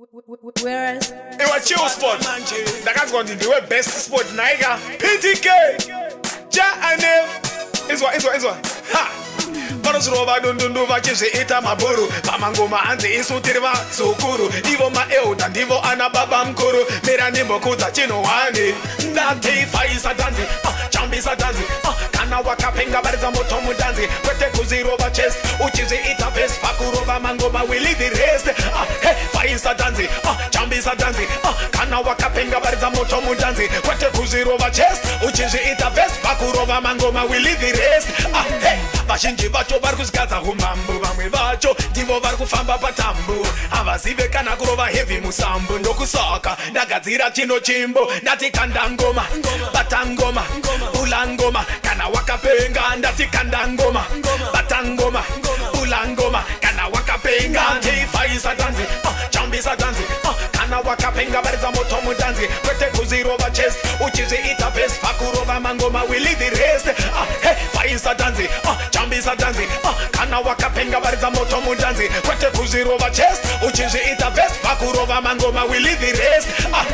Whereas it was chill sport. The guys going to do the best sport. Naiga PTK Ja ane Izwa ha Baros rova dundu vachize ita maburu Pamangoma anze isutirva sukuru Divo maeuda divo anababa mkuru Mira nimbo kuta chino wani Ndati faisa danzi Chambisa danzi Kana wakapenga bariza motomu danzi Kwete kuzirova chest Uchize ita vest Pakurova mangoma we leave the rest Hey faisa danzi Chambisa danzi Kana wakapenga bariza motomu danzi Kwete kuzirova chest Uchize ita vest Pakurova mangoma we leave the rest Hey Vashinji vacho varikuzigadza humambo vamwe vacho ndivo vari kufamba patambo havazive kana kurova heavy musambo ndokusaka ndagadzira chino chimbo ndati kanda ngoma bata ngoma bula ngoma kana wakapenga ndati kanda ngoma bata ngoma bula ngoma kana wakapenga tifaisa danzi chambisa danzi kana wakapenga bariza moto mudanzi kwete kuzirova chest uchizi ita vest pakurova mangoma we leave the rest hey faisa danzi chambisa danzi kana wakapenga bariza moto mudanzi kwete kuzirova chest uchizi ita vest pakurova mangoma we leave the rest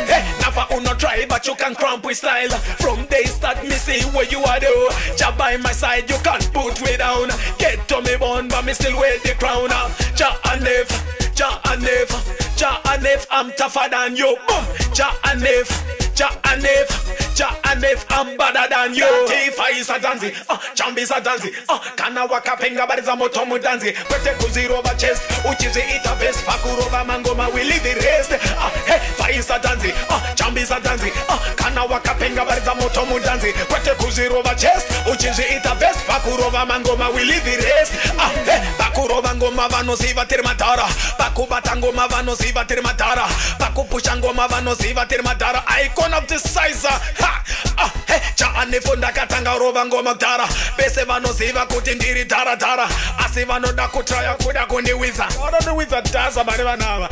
hey nafa uno try but you can cramp with style from day start me see where you are though ja by my side you can't put me down get to me born but me still wear the crown ja and if I'm tougher than you ja and if I'm better than you Tifa is a danzi Chambi is a danzi Kana wakapenga bariza moto mudanzi Kwete kuzirova chest Uchizi ita vest Pakurova mangoma we leave the rest Hey Fa is a danzi Chambi is a danzi Kana wakapenga bariza moto mudanzi Kwete kuzirova chest Uchizi ita vest Pakurova mangoma we leave the rest Hey Pakurova ngoma vanosiva termatara Pakubata ngoma vanosiva termatara Pakupusha ngoma vanosiva termatara Icon of the size hey ja anefunda katanga rova ngoma kudara bese vanoziva kuti ndiri dharadhara asi vanoda kutraya kuda kundiwidza vanondiwidza dhaza vari vanava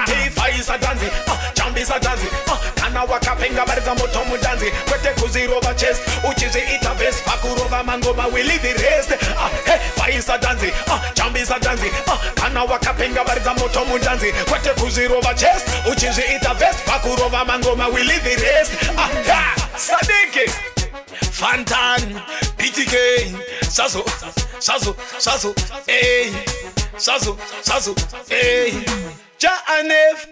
tifaisa danzi chambisa danzi kana wakapenga baridza moto mudanzi kwete kuzirova chest uchizviita vest pakurova mangoma we leave the rest hey faisa danzi chambisa danzi kana wakapenga baridza moto mudanzi kwete kuzirova chest uchizviita vest pakurova mangoma we leave the rest Sadiki Fantan PTK Sazo hey Sazo hey Ja Anef